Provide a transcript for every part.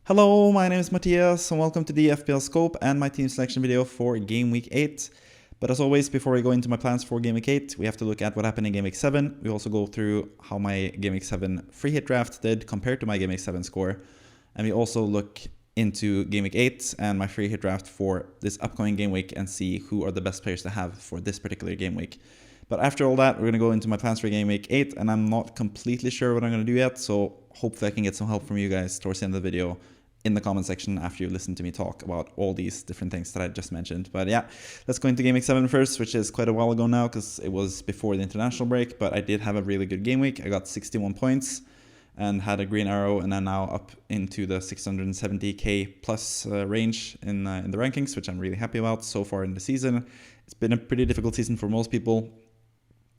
Hello, my name is Matthias and welcome to the FPL Scope and my team selection video for Game Week 8. But as always, before we go into my plans for Game Week 8, we have to look at what happened in Game Week 7. We also go through how my Game Week 7 Free Hit Draft did compared to my Game Week 7 score. And we also look into Game Week 8 and my Free Hit Draft for this upcoming Game Week and see who are the best players to have for this particular Game Week. But after all that, we're going to go into my plans for Game Week 8, and I'm not completely sure what I'm going to do yet, so hopefully I can get some help from you guys towards the end of the video in the comment section after you listen to me talk about all these different things that I just mentioned. But yeah, let's go into Game Week 7 first, which is quite a while ago now because it was before the international break, but I did have a really good game week. I got 61 points and had a green arrow, and I'm now up into the 670k plus range in the rankings, which I'm really happy about so far in the season. It's been a pretty difficult season for most people,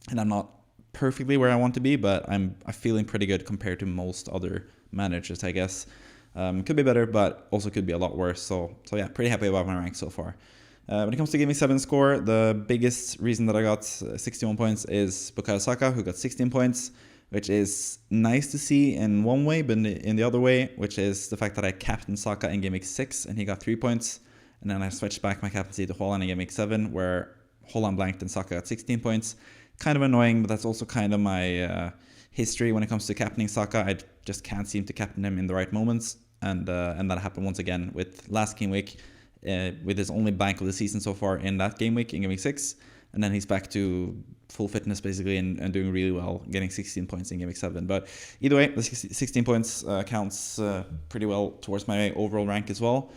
and I'm not perfectly where I want to be, but I'm feeling pretty good compared to most other managers, I guess. Could be better, but also could be a lot worse. So yeah, pretty happy about my rank so far. When it comes to GW7 Score, the biggest reason that I got 61 points is Bukayo Saka, who got 16 points, which is nice to see in one way, but in the other way, which is the fact that I captained Saka in Game Week 6 and he got 3 points. And then I switched back my captaincy to Haaland in Game Week 7, where Haaland blanked and Saka got 16 points. Kind of annoying, but that's also kind of my history when it comes to captaining Saka. I just can't seem to captain him in the right moments. And that happened once again with last game week, with his only blank of the season so far in that game week, in Game Week 6. And then he's back to full fitness basically and doing really well, getting 16 points in Game Week 7. But either way, the 16 points counts pretty well towards my overall rank as well.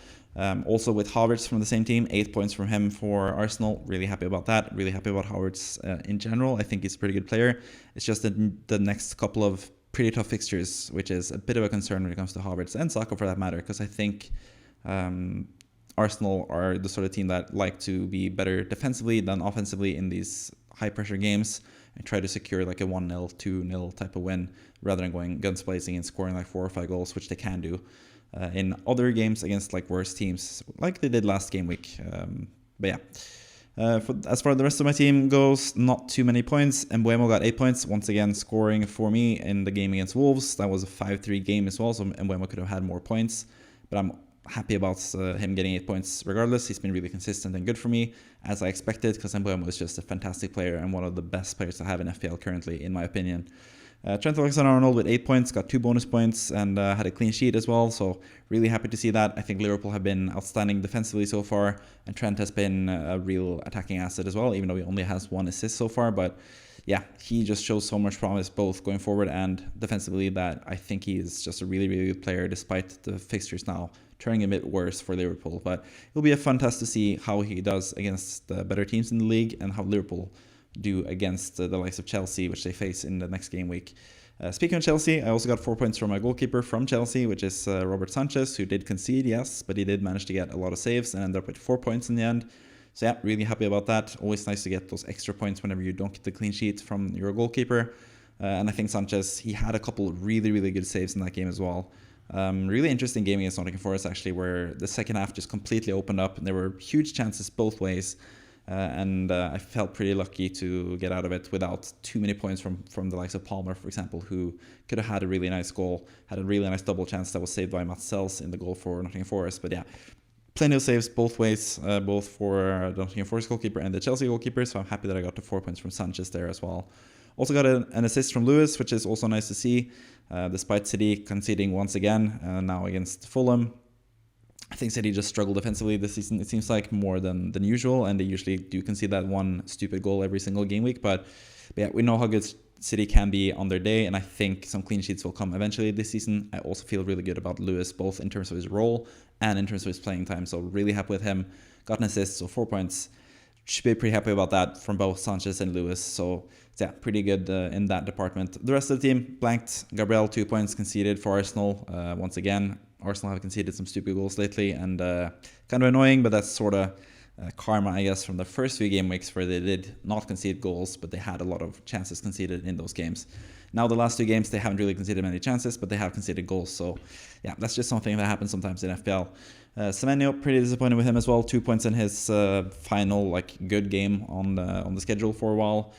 Also with Havertz from the same team, 8 points from him for Arsenal. Really happy about that. Really happy about Havertz in general. I think he's a pretty good player. It's just that the next couple of pretty tough fixtures, which is a bit of a concern when it comes to Havertz and Saka for that matter, because I think Arsenal are the sort of team that like to be better defensively than offensively in these high-pressure games and try to secure like a 1-0, 2-0 type of win rather than going guns blazing and scoring like 4 or 5 goals, which they can do in other games against like worse teams, like they did last game week. But yeah. As far as the rest of my team goes, not too many points. Mbeumo got 8 points, once again scoring for me in the game against Wolves. That was a 5-3 game as well, so Mbeumo could have had more points. But I'm happy about him getting 8 points regardless. He's been really consistent and good for me, as I expected, because Mbeumo is just a fantastic player and one of the best players to have in FPL currently, in my opinion. Trent Alexander-Arnold with 8 points, got 2 bonus points, and had a clean sheet as well, so really happy to see that. I think Liverpool have been outstanding defensively so far, and Trent has been a real attacking asset as well, even though he only has 1 assist so far. But yeah, he just shows so much promise both going forward and defensively that I think he is just a really, really good player, despite the fixtures now turning a bit worse for Liverpool. But it'll be a fun test to see how he does against the better teams in the league and how Liverpool do against the likes of Chelsea, which they face in the next game week. Speaking of Chelsea, I also got 4 points from my goalkeeper from Chelsea, which is Robert Sanchez, who did concede, yes, but he did manage to get a lot of saves and ended up with 4 points in the end. So yeah, really happy about that. Always nice to get those extra points whenever you don't get the clean sheet from your goalkeeper. And I think Sanchez, he had a couple of really, really good saves in that game as well. Really interesting game against Nottingham Forest, actually, where the second half just completely opened up and there were huge chances both ways. And I felt pretty lucky to get out of it without too many points from the likes of Palmer, for example, who could have had a really nice goal, had a really nice double chance that was saved by Mats Sells in the goal for Nottingham Forest. But yeah, plenty of saves both ways, both for the Nottingham Forest goalkeeper and the Chelsea goalkeeper, so I'm happy that I got the 4 points from Sanchez there as well. Also got an assist from Lewis, which is also nice to see, despite City conceding once again, now against Fulham. I think City just struggled defensively this season, it seems like, more than usual, and they usually do concede that one stupid goal every single game week. But yeah, we know how good City can be on their day, and I think some clean sheets will come eventually this season. I also feel really good about Lewis, both in terms of his role and in terms of his playing time, so really happy with him. Got an assist, so 4 points. Should be pretty happy about that from both Sanchez and Lewis, so yeah, pretty good in that department. The rest of the team blanked. Gabriel, 2 points conceded for Arsenal once again. Arsenal have conceded some stupid goals lately, and kind of annoying, but that's sort of karma, I guess, from the first 3 game weeks where they did not concede goals, but they had a lot of chances conceded in those games. Now the last 2 games, they haven't really conceded many chances, but they have conceded goals, so yeah, that's just something that happens sometimes in FPL. Semenyo, pretty disappointed with him as well. 2 points in his final good game on the schedule for a while.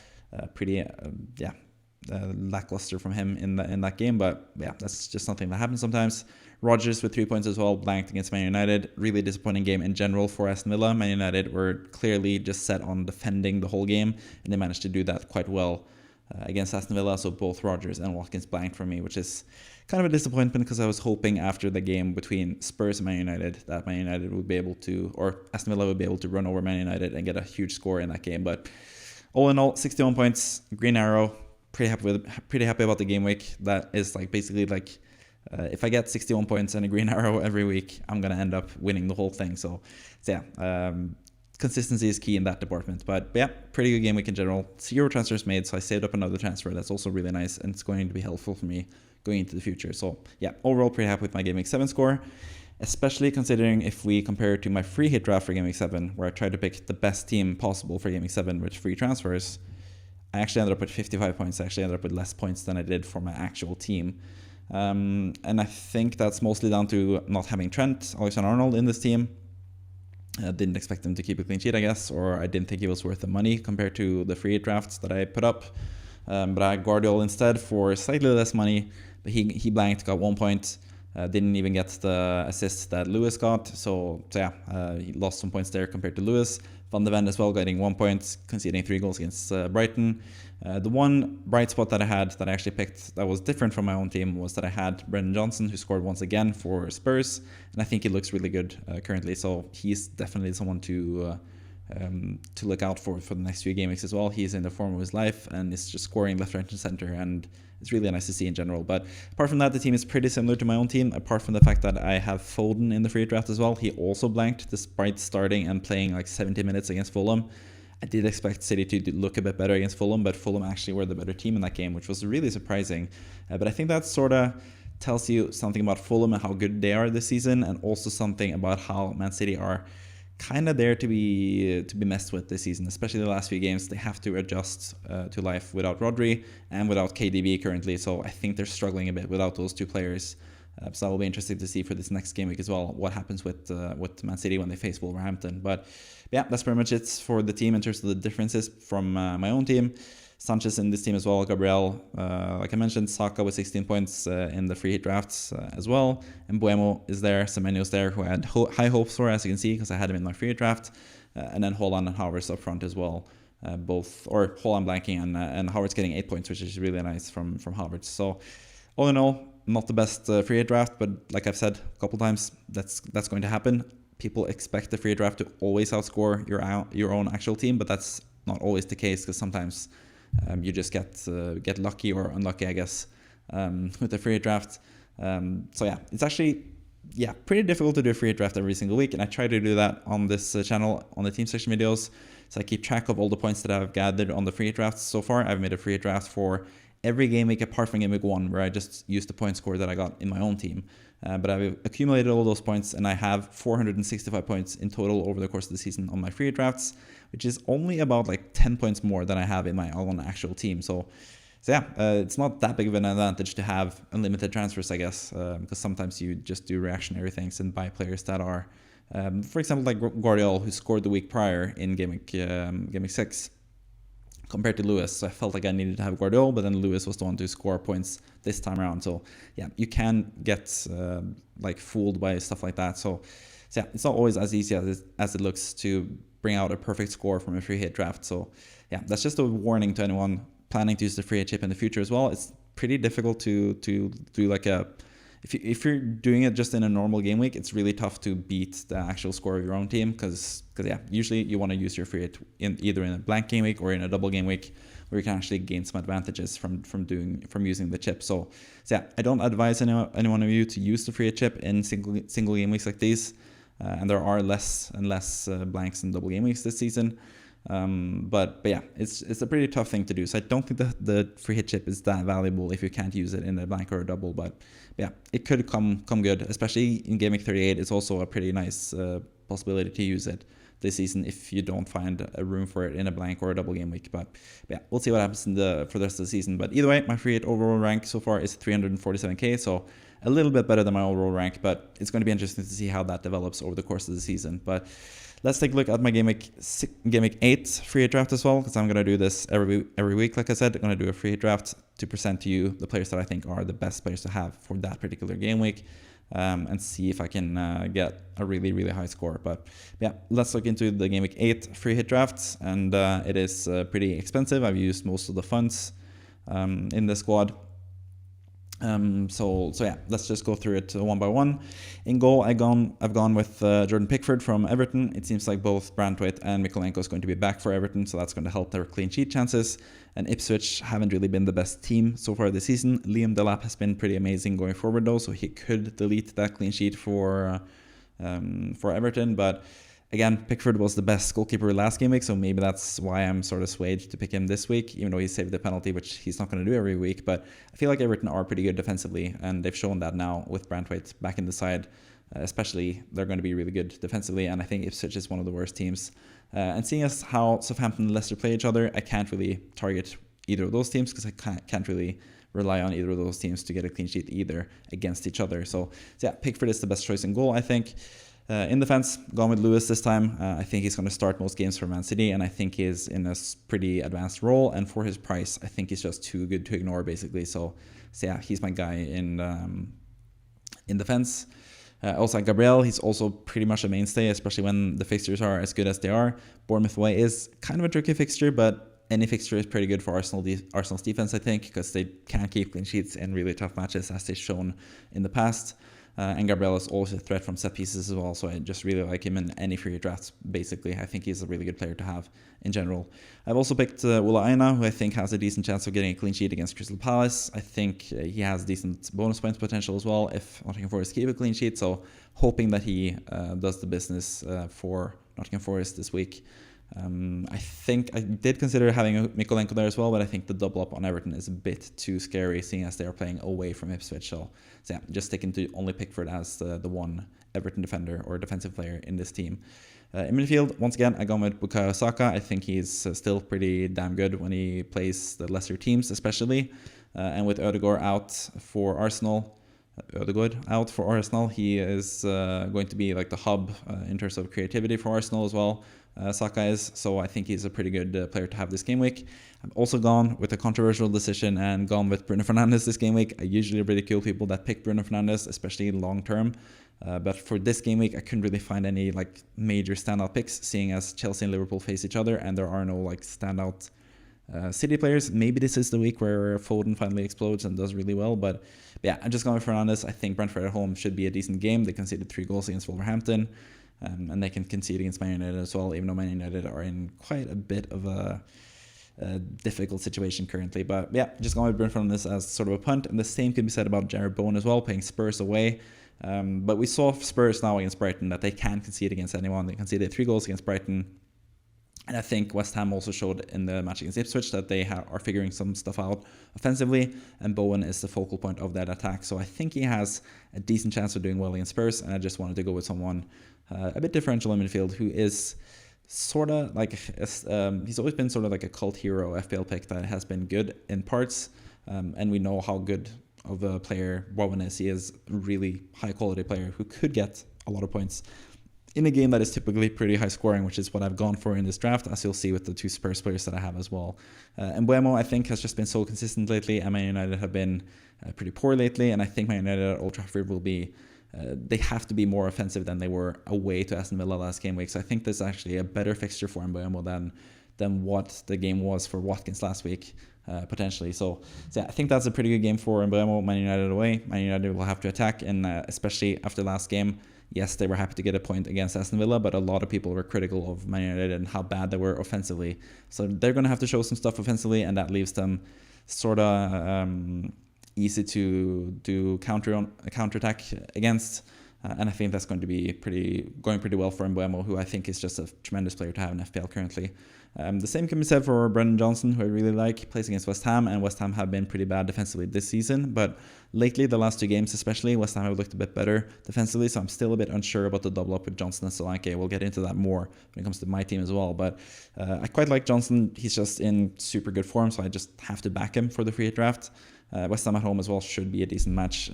lackluster from him in that game. But yeah, that's just something that happens sometimes. Rodgers with 3 points as well, blanked against Man United. Really disappointing game in general for Aston Villa. Man United were clearly just set on defending the whole game, and they managed to do that quite well against Aston Villa. So both Rodgers and Watkins blanked for me, which is kind of a disappointment because I was hoping after the game between Spurs and Man United that Man United would be able to, or Aston Villa would be able to run over Man United and get a huge score in that game. But all in all, 61 points, green arrow. Pretty happy about the game week. That is like basically like if I get 61 points and a green arrow every week, I'm gonna end up winning the whole thing. So yeah, consistency is key in that department. But yeah, pretty good game week in general. 0 transfers made, so I saved up another transfer. That's also really nice, and it's going to be helpful for me going into the future. So yeah, overall pretty happy with my Game Week 7 score, especially considering if we compare it to my free hit draft for Game Week 7, where I tried to pick the best team possible for Game Week 7 with free transfers. I actually ended up with 55 points. I actually ended up with less points than I did for my actual team. And I think that's mostly down to not having Trent Alexander-Arnold in this team. I didn't expect him to keep a clean sheet, I guess, or I didn't think he was worth the money compared to the free hit drafts that I put up. But I had Guardiola instead for slightly less money, but he blanked, got 1 point. Didn't even get the assist that Lewis got. So yeah, he lost some points there compared to Lewis. Van de Ven as well, getting 1 point, conceding 3 goals against Brighton. The one bright spot that I had that I actually picked that was different from my own team was that I had Brendan Johnson, who scored once again for Spurs. And I think he looks really good currently. So he's definitely someone to look out for the next few game weeks as well. He's in the form of his life and is just scoring left, right, and center, and it's really nice to see in general. But apart from that, the team is pretty similar to my own team, apart from the fact that I have Foden in the free draft as well. He also blanked despite starting and playing like 70 minutes against Fulham. I did expect City to look a bit better against Fulham, but Fulham actually were the better team in that game, which was really surprising. But I think that sort of tells you something about Fulham and how good they are this season, and also something about how Man City are kind of there to be messed with this season, especially the last few games. They have to adjust to life without Rodri and without KDB currently, so I think they're struggling a bit without those two players. So that will be interesting to see for this next game week as well, what happens with Man City when they face Wolverhampton. But yeah, that's pretty much it for the team in terms of the differences from my own team. Sanchez in this team as well, Gabriel, like I mentioned, Saka with 16 points in the free hit drafts as well. And Buemo is there, Semenyo's there, who I had high hopes for, as you can see, because I had him in my free hit draft. And then Haaland and Havertz up front as well. Haaland blanking and Havertz getting 8 points, which is really nice from Havertz. So all in all, not the best free hit draft, but like I've said a couple times, that's going to happen. People expect the free hit draft to always outscore your own actual team, but that's not always the case, because sometimes you just get lucky or unlucky, I guess, with the free hit draft. So yeah, it's actually pretty difficult to do a free hit draft every single week, and I try to do that on this channel on the team section videos. So I keep track of all the points that I've gathered on the free hit drafts so far. I've made a free hit draft for every game week apart from game week 1, where I just used the point score that I got in my own team. But I've accumulated all those points, and I have 465 points in total over the course of the season on my free hit drafts, which is only about like 10 points more than I have in my own actual team. So yeah, it's not that big of an advantage to have unlimited transfers, I guess, because sometimes you just do reactionary things and buy players that are, for example, like Guardiola, who scored the week prior in game week 6. Compared to Lewis. So I felt like I needed to have Guardiola, but then Lewis was the one to score points this time around. So yeah, you can get like fooled by stuff like that. So yeah, it's not always as easy as it looks to bring out a perfect score from a free hit draft. So yeah, that's just a warning to anyone planning to use the free hit chip in the future as well. It's pretty difficult to do like if you're doing it just in a normal game week, it's really tough to beat the actual score of your own team, because yeah, usually you want to use your free hit either in a blank game week or in a double game week, where you can actually gain some advantages from using the chip. So yeah, I don't advise anyone of you to use the free hit chip in single game weeks like these, and there are less and less blanks in double game weeks this season. But yeah, it's a pretty tough thing to do. So I don't think that the free hit chip is that valuable if you can't use it in a blank or a double. But yeah, it could come good, especially in Game Week 38. It's also a pretty nice possibility to use it this season if you don't find a room for it in a blank or a double game week. But yeah, we'll see what happens for the rest of the season. But either way, my free hit overall rank so far is 347k, so a little bit better than my overall rank, but it's going to be interesting to see how that develops over the course of the season. But let's take a look at my Game Week 8 Free Hit Draft as well, because I'm going to do this every week. Like I said, I'm going to do a Free Hit Draft to present to you the players that I think are the best players to have for that particular game week. And see if I can get a really, really high score. But yeah, let's look into the Game Week 8 Free Hit Drafts. And it is pretty expensive. I've used most of the funds in the squad. So yeah, let's just go through it one by one. In goal, I've gone with Jordan Pickford from Everton. It seems like both Branthwaite and Mykolenko is going to be back for Everton, so that's going to help their clean sheet chances. And Ipswich haven't really been the best team so far this season. Liam Delap has been pretty amazing going forward though, so he could delete that clean sheet for Everton. But again, Pickford was the best goalkeeper last game week, so maybe that's why I'm sort of swayed to pick him this week, even though he saved the penalty, which he's not going to do every week. But I feel like Everton are pretty good defensively, and they've shown that now with Branthwaite back in the side. Especially, they're going to be really good defensively, and I think Ipswich is one of the worst teams. And seeing as how Southampton and Leicester play each other, I can't really target either of those teams because I can't really rely on either of those teams to get a clean sheet either against each other. So yeah, Pickford is the best choice in goal, I think. In defense, gone with Lewis this time. I think he's going to start most games for Man City, and I think he's in a pretty advanced role. And for his price, I think he's just too good to ignore, basically. So yeah, he's my guy in defense. Also, Gabriel, he's also pretty much a mainstay, especially when the fixtures are as good as they are. Bournemouth away is kind of a tricky fixture, but any fixture is pretty good for Arsenal's defense, I think, because they can keep clean sheets in really tough matches, as they've shown in the past. And Gabriel is also a threat from set pieces as well, so I just really like him in any free drafts, basically. I think he's a really good player to have in general. I've also picked Willa Aina, who I think has a decent chance of getting a clean sheet against Crystal Palace. I think he has decent bonus points potential as well if Nottingham Forest keep a clean sheet, so hoping that he does the business for Nottingham Forest this week. I think I did consider having Mykolenko there as well, but I think the double up on Everton is a bit too scary, seeing as they are playing away from Ipswich. So yeah, just sticking to only Pickford as the one Everton defender or defensive player in this team. In midfield, once again, I go with Bukayo Saka. I think he's still pretty damn good when he plays the lesser teams, especially. And with Ødegaard out for Arsenal, he is going to be like the hub in terms of creativity for Arsenal as well. Saka is, so I think he's a pretty good player to have this game week. I've also gone with a controversial decision and gone with Bruno Fernandes this game week. I usually ridicule people that pick Bruno Fernandes, especially long term. But for this game week, I couldn't really find any like major standout picks, seeing as Chelsea and Liverpool face each other and there are no like standout City players. Maybe this is the week where Foden finally explodes and does really well. But yeah, I'm just going with Fernandes. I think Brentford at home should be a decent game. They conceded 3 goals against Wolverhampton. And they can concede against Man United as well, even though Man United are in quite a bit of a difficult situation currently. But yeah, just going with Bruno Fernandes as sort of a punt. And the same could be said about Jared Bowen as well, playing Spurs away. But we saw Spurs now against Brighton that they can concede against anyone. They conceded 3 goals against Brighton. And I think West Ham also showed in the match against Ipswich that they are figuring some stuff out offensively, and Bowen is the focal point of that attack. So I think he has a decent chance of doing well against Spurs, and I just wanted to go with someone a bit differential in midfield who is sort of like, he's always been sort of like a cult hero FPL pick that has been good in parts, and we know how good of a player Bowen is. He is a really high quality player who could get a lot of points in a game that is typically pretty high scoring, which is what I've gone for in this draft, as you'll see with the 2 Spurs players that I have as well. And Mbeumo, I think, has just been so consistent lately, and Man United have been pretty poor lately, and I think Man United at Old Trafford will be, they have to be more offensive than they were away to Aston Villa last game week. So I think there's actually a better fixture for Mbeumo than what the game was for Watkins last week, potentially. So yeah, I think that's a pretty good game for Mbeumo. Man United away. Man United will have to attack, and especially after last game, yes, they were happy to get a point against Aston Villa, but a lot of people were critical of Man United and how bad they were offensively. So they're going to have to show some stuff offensively, and that leaves them sort of easy to do counterattack against. And I think that's going to be going pretty well for Mbeumo, who I think is just a tremendous player to have in FPL currently. The same can be said for Brendan Johnson, who I really like. He plays against West Ham, and West Ham have been pretty bad defensively this season. But lately, the last 2 games especially, West Ham have looked a bit better defensively, so I'm still a bit unsure about the double up with Johnson and Solanke. We'll get into that more when it comes to my team as well. But I quite like Johnson. He's just in super good form, so I just have to back him for the free hit draft. West Ham at home as well should be a decent match.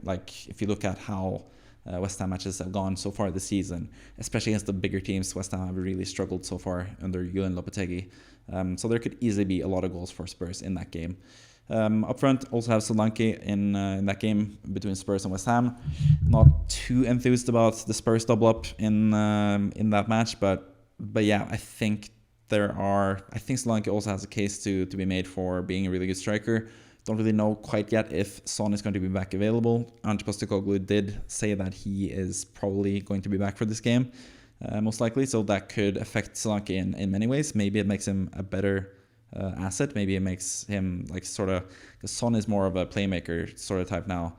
Like if you look at how West Ham matches have gone so far this season, especially against the bigger teams. West Ham have really struggled so far under Julian Lopetegui. So there could easily be a lot of goals for Spurs in that game. Up front, also have Solanke in that game between Spurs and West Ham. Not too enthused about the Spurs double up in that match, but yeah, I think Solanke also has a case to be made for being a really good striker. Don't really know quite yet if Son is going to be back available. Ange Postecoglou did say that he is probably going to be back for this game, most likely. So that could affect Solanke in many ways. Maybe it makes him a better asset. Maybe it makes him like sort of, because Son is more of a playmaker sort of type now.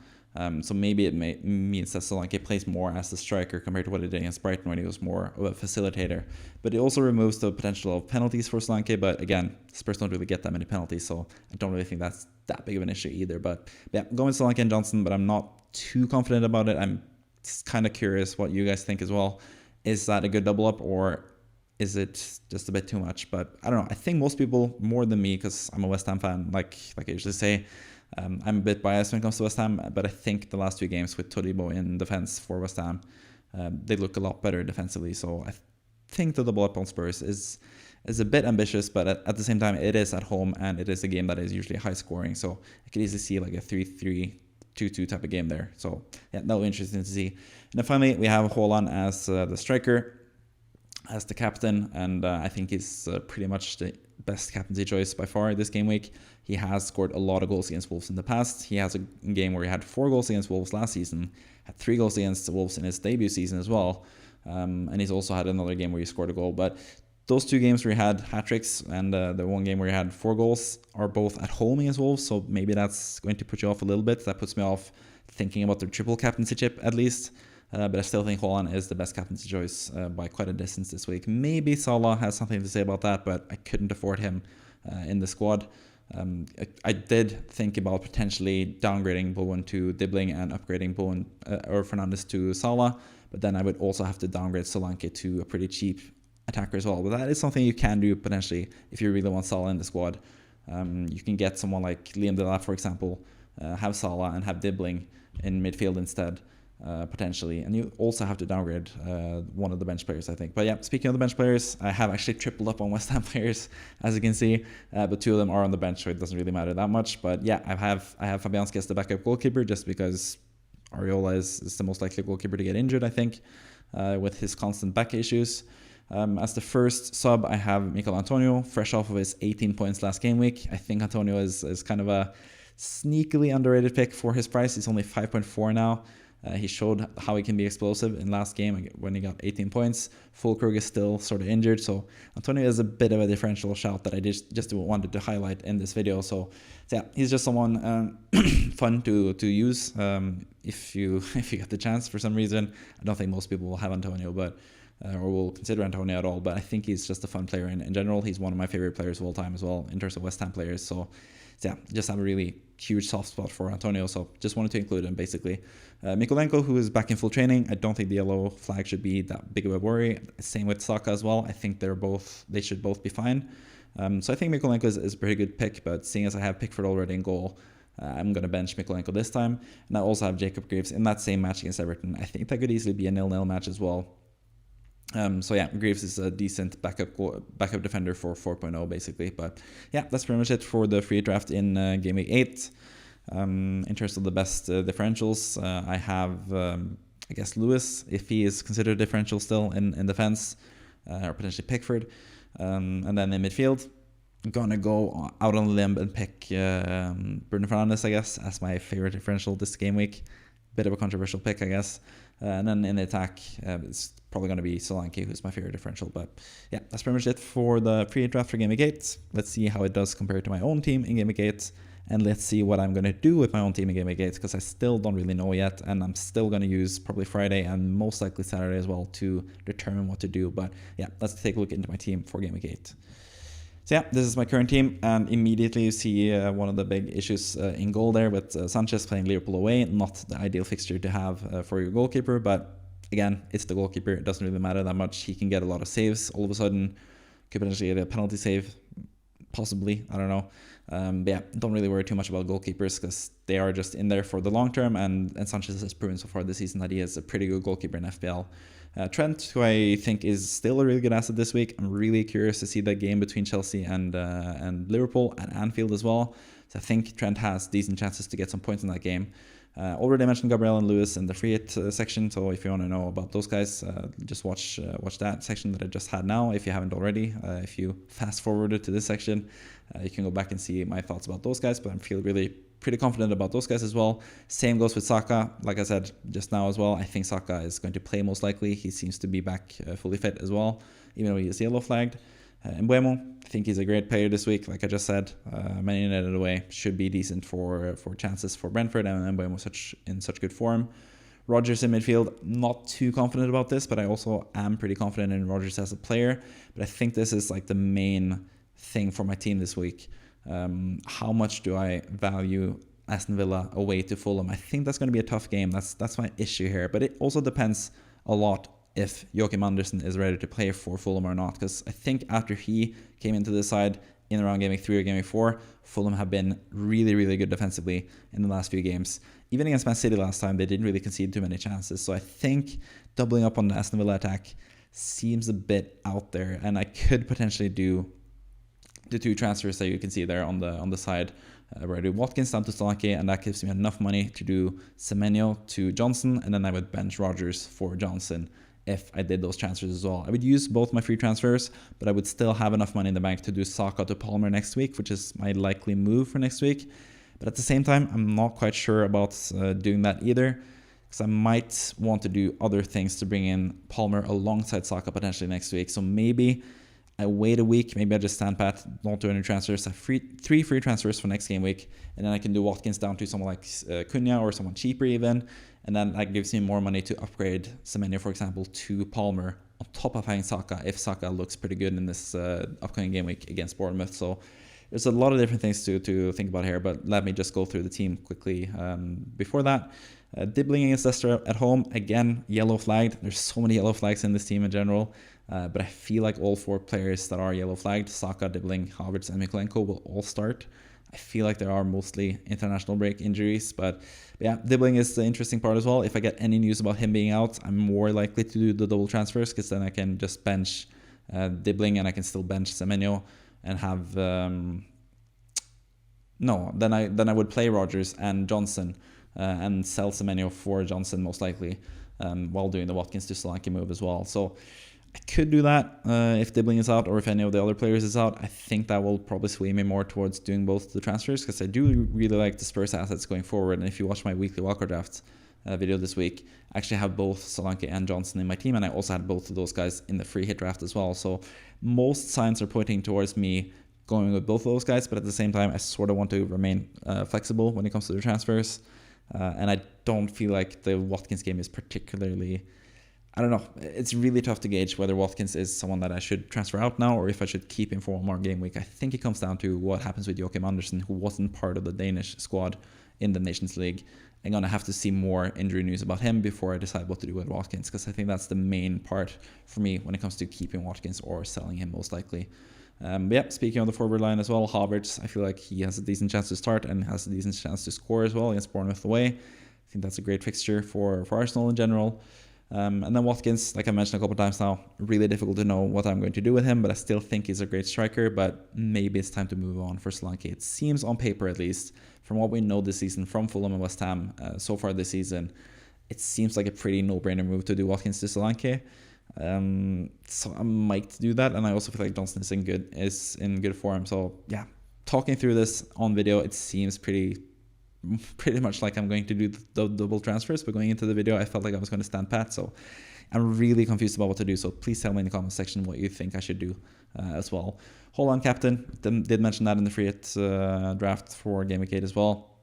So maybe it means that Solanke plays more as a striker compared to what he did against Brighton when he was more of a facilitator. But it also removes the potential of penalties for Solanke. But again, Spurs don't really get that many penalties, so I don't really think that's that big of an issue either. But yeah, going with Solanke and Johnson, but I'm not too confident about it. I'm kind of curious what you guys think as well. Is that a good double up, or is it just a bit too much? But I don't know. I think most people, more than me, because I'm a West Ham fan, like I usually say, I'm a bit biased when it comes to West Ham, but I think the last 2 games with Todibo in defense for West Ham, they look a lot better defensively. So I think the double up on Spurs is a bit ambitious, but at the same time, it is at home and it is a game that is usually high scoring. So I could easily see like a 3-3, 2-2 type of game there. So yeah, that'll be interesting to see. And then finally, we have Haaland as the striker, as the captain, and I think he's pretty much the best captaincy choice by far this game week. He has scored a lot of goals against Wolves in the past. He has a game where he had 4 goals against Wolves last season, had 3 goals against Wolves in his debut season as well, and he's also had another game where he scored a goal. But those 2 games where he had hat-tricks and the one game where he had 4 goals are both at home against Wolves, so maybe that's going to put you off a little bit. That puts me off thinking about the triple captaincy chip at least. But I still think Haaland is the best captaincy choice by quite a distance this week. Maybe Salah has something to say about that, but I couldn't afford him in the squad. I did think about potentially downgrading Bowen to Dibbling and upgrading Bowen or Fernandes to Salah, but then I would also have to downgrade Solanke to a pretty cheap attacker as well. But that is something you can do potentially if you really want Salah in the squad. You can get someone like Liam Delap, for example, have Salah and have Dibbling in midfield instead. Potentially, and you also have to downgrade one of the bench players, I think. But yeah, speaking of the bench players, I have actually tripled up on West Ham players, as you can see, but 2 of them are on the bench, so it doesn't really matter that much. But yeah, I have Fabianski as the backup goalkeeper just because Areola is the most likely goalkeeper to get injured, I think, with his constant back issues. As the first sub, I have Mikel Antonio, fresh off of his 18 points last game week. I think Antonio is kind of a sneakily underrated pick for his price. He's only 5.4 now. He showed how he can be explosive in last game when he got 18 points. Fulkrug is still sort of injured, so Antonio is a bit of a differential shout that I just wanted to highlight in this video. So yeah, he's just someone fun to use if you get the chance for some reason. I don't think most people will have Antonio, but or will consider Antonio at all. But I think he's just a fun player in general. He's one of my favorite players of all time as well in terms of West Ham players. So yeah, just have a really huge soft spot for Antonio, so just wanted to include him basically. Mikolenko, who is back in full training, I don't think the yellow flag should be that big of a worry. Same with Saka as well. I think they should both be fine. So I think Mikolenko is a pretty good pick, but seeing as I have Pickford already in goal, I'm going to bench Mikolenko this time. And I also have Jacob Greaves in that same match against Everton. I think that could easily be a 0-0 match as well. So yeah, Greaves is a decent backup defender for 4.0 basically. But yeah, that's pretty much it for the free draft in Game Week 8. In terms of the best differentials, I have, I guess, Lewis, if he is considered differential still in defense, or potentially Pickford. And then in midfield, I'm going to go out on a limb and pick Bruno Fernandes, I guess, as my favorite differential this game week. Bit of a controversial pick, I guess. And then in the attack, it's probably going to be Solanke, who's my favorite differential. But yeah, that's pretty much it for the free draft for Game Week 8. Let's see how it does compared to my own team in Game Week 8. And let's see what I'm going to do with my own team in Game Week 8, because I still don't really know yet. And I'm still going to use probably Friday and most likely Saturday as well to determine what to do. But yeah, let's take a look into my team for Game Week 8. So yeah, this is my current team, and immediately you see one of the big issues in goal there with Sanchez playing Liverpool away. Not the ideal fixture to have for your goalkeeper, but again, it's the goalkeeper. It doesn't really matter that much. He can get a lot of saves all of a sudden. Could potentially get a penalty save. possibly, I don't know. But yeah, don't really worry too much about goalkeepers because they are just in there for the long term, and Sanchez has proven so far this season that he is a pretty good goalkeeper in FPL. Trent, who I think is still a really good asset this week. I'm really curious to see that game between Chelsea and Liverpool at Anfield as well. So I think Trent has decent chances to get some points in that game. Already mentioned Gabriel and Lewis in the free hit section, so if you want to know about those guys, just watch that section that I just had now if you haven't already. If you fast forwarded to this section, you can go back and see my thoughts about those guys, but I feel really pretty confident about those guys as well. Same goes with Saka. Like I said just now as well, I think Saka is going to play most likely. He seems to be back fully fit as well, even though he is yellow flagged. Mbeumo, I think he's a great player this week. Like I just said, Man United away should be decent for chances for Brentford, and Mbeumo in such good form. Rodgers in midfield, not too confident about this, but I also am pretty confident in Rodgers as a player. But I think this is like the main thing for my team this week. How much do I value Aston Villa away to Fulham? I think that's going to be a tough game. That's my issue here. But it also depends a lot if Joachim Andersen is ready to play for Fulham or not. Because I think after he came into the side in around Game Week 3 or Game Week 4, Fulham have been really, really good defensively in the last few games. Even against Man City last time, they didn't really concede too many chances. So I think doubling up on the Aston Villa attack seems a bit out there. And I could potentially do the two transfers that you can see there on the side, where I do Watkins down to Solanke, and that gives me enough money to do Semenyo to Johnson, and then I would bench Rodgers for Johnson if I did those transfers as well. I would use both my free transfers, but I would still have enough money in the bank to do Saka to Palmer next week, which is my likely move for next week. But at the same time, I'm not quite sure about doing that either, because I might want to do other things to bring in Palmer alongside Saka potentially next week. So maybe I wait a week, maybe I just stand pat, don't do any transfers. I have three free transfers for next game week, and then I can do Watkins down to someone like Cunha or someone cheaper even, and then that gives me more money to upgrade Semenyo, for example, to Palmer on top of having Saka if Saka looks pretty good in this upcoming game week against Bournemouth. So there's a lot of different things to think about here, but let me just go through the team quickly. Before that, Dibbling against Leicester at home, again, yellow flagged. There's so many yellow flags in this team in general. But I feel like all four players that are yellow flagged, Saka, Dibbling, Havertz, and Mikolenko, will all start. I feel like there are mostly international break injuries, but yeah, Dibbling is the interesting part as well. If I get any news about him being out, I'm more likely to do the double transfers, because then I can just bench Dibbling and I can still bench Semenyo and have then I would play Rodgers and Johnson and sell Semenyo for Johnson most likely, while doing the Watkins to Solanke move as well. So I could do that if Dibbling is out or if any of the other players is out. I think that will probably sway me more towards doing both the transfers, because I do really like the Spurs assets going forward. And if you watch my weekly wildcard draft video this week, I actually have both Solanke and Johnson in my team, and I also had both of those guys in the free hit draft as well. So most signs are pointing towards me going with both of those guys, but at the same time, I sort of want to remain flexible when it comes to the transfers. And I don't feel like the Watkins game is particularly... I don't know. It's really tough to gauge whether Watkins is someone that I should transfer out now or if I should keep him for one more game week. I think it comes down to what happens with Joachim Andersen, who wasn't part of the Danish squad in the Nations League. I'm going to have to see more injury news about him before I decide what to do with Watkins, because I think that's the main part for me when it comes to keeping Watkins or selling him most likely. But yeah, speaking of the forward line as well, Havertz, I feel like he has a decent chance to start and has a decent chance to score as well against Bournemouth away. I think that's a great fixture for Arsenal in general. And then Watkins, like I mentioned a couple of times now, really difficult to know what I'm going to do with him, but I still think he's a great striker, but maybe it's time to move on for Solanke. It seems on paper, at least, from what we know this season from Fulham and West Ham so far this season, it seems like a pretty no-brainer move to do Watkins to Solanke. So I might do that, and I also feel like Johnson is in good form. So yeah, talking through this on video, it seems pretty much like I'm going to do the double transfers, but going into the video I felt like I was going to stand pat, so I'm really confused about what to do. So please tell me in the comment section what you think I should do as well. Holland captain, did mention that in the free hit draft for Game Week 8 as well.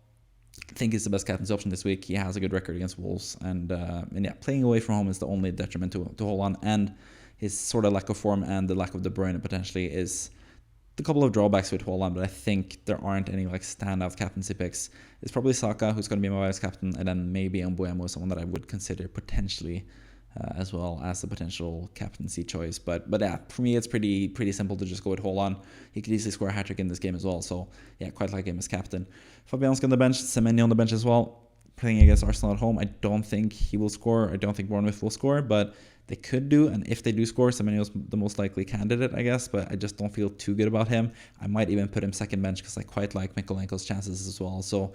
I think he's the best captain's option this week. He has a good record against Wolves, and yeah, playing away from home is the only detriment to Holland, and his sort of lack of form and the lack of De Bruyne potentially is a couple of drawbacks with Holland, but I think there aren't any like standout captaincy picks. It's probably Saka, who's going to be my vice captain, and then maybe Mbeumo, someone that I would consider potentially as well as the potential captaincy choice. But yeah, for me, it's pretty simple to just go with Haaland. He could easily score a hat-trick in this game as well. So yeah, quite like him as captain. Fabianski on the bench, Semenyo on the bench as well. Playing against Arsenal at home, I don't think he will score. I don't think Bournemouth will score, but they could do. And if they do score, Semenyo's the most likely candidate, I guess. But I just don't feel too good about him. I might even put him second bench because I quite like Mykolenko's chances as well. So,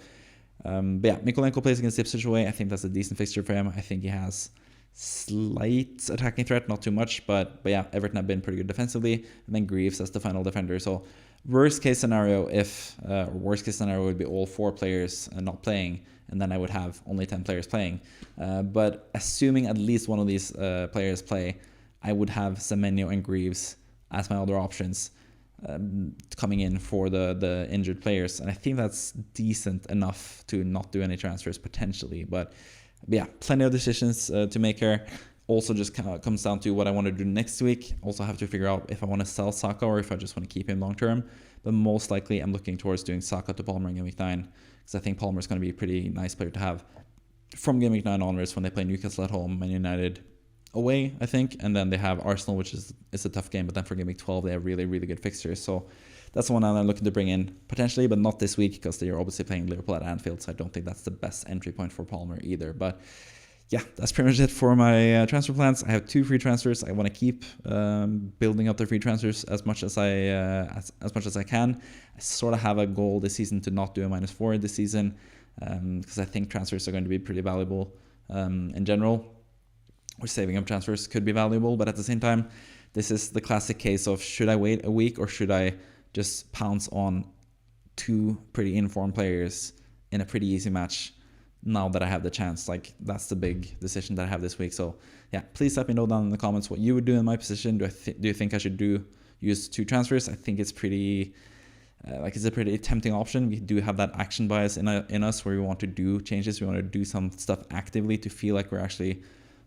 but yeah, Mykolenko plays against Ipswich away. I think that's a decent fixture for him. I think he has slight attacking threat, not too much, but yeah, Everton have been pretty good defensively, and then Greaves as the final defender. So worst case scenario, worst case scenario would be all 4 players not playing, and then I would have only 10 players playing. But assuming at least one of these players play, I would have Semenyo and Greaves as my other options coming in for the injured players, and I think that's decent enough to not do any transfers potentially. But yeah, plenty of decisions to make here. Also just kind of comes down to what I want to do next week. Also have to figure out if I want to sell Saka or if I just want to keep him long term. But most likely I'm looking towards doing Saka to Palmer in Game Week 9, because I think Palmer is going to be a pretty nice player to have from Game Week 9 onwards when they play Newcastle at home, Man United away, I think. And then they have Arsenal, which is a tough game. But then for Game Week 12, they have really, really good fixtures. So that's the one I'm looking to bring in potentially, but not this week because they're obviously playing Liverpool at Anfield. So I don't think that's the best entry point for Palmer either. But yeah, that's pretty much it for my transfer plans. I have 2 free transfers. I want to keep building up the free transfers as much as I can. I sort of have a goal this season to not do a -4 this season because I think transfers are going to be pretty valuable in general. Or saving up transfers could be valuable, but at the same time, this is the classic case of should I wait a week or should I just pounce on 2 pretty informed players in a pretty easy match now that I have the chance. Like, that's the big decision that I have this week. So yeah, please let me know down in the comments what you would do in my position. Do you think I should use 2 transfers? I think it's pretty it's a pretty tempting option. We do have that action bias in us where we want to do changes. We want to do some stuff actively to feel like we're actually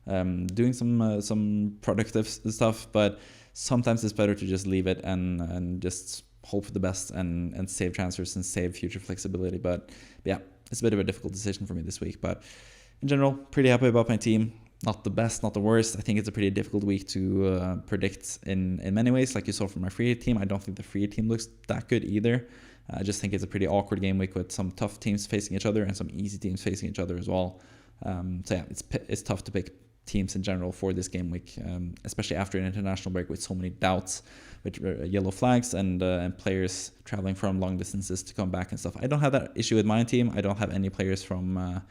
doing some productive stuff, but sometimes it's better to just leave it and just hope for the best and save transfers and save future flexibility. But yeah, it's a bit of a difficult decision for me this week. But in general, pretty happy about my team. Not the best, not the worst. I think it's a pretty difficult week to predict in many ways. Like you saw from my free hit team, I don't think the free hit team looks that good either. I just think it's a pretty awkward game week with some tough teams facing each other and some easy teams facing each other as well. So yeah, it's tough to pick teams in general for this game week, especially after an international break with so many doubts, with yellow flags and players traveling from long distances to come back and stuff. I don't have that issue with my team. I don't have any players from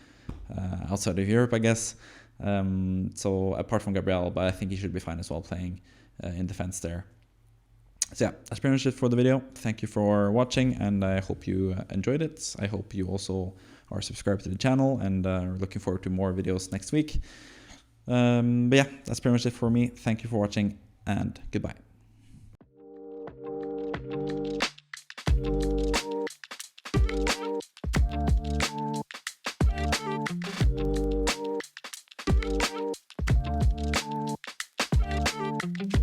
outside of Europe, I guess. So apart from Gabriel, but I think he should be fine as well playing in defense there. So yeah, that's pretty much it for the video. Thank you for watching, and I hope you enjoyed it. I hope you also are subscribed to the channel and are looking forward to more videos next week. But yeah, that's pretty much it for me. Thank you for watching, and goodbye.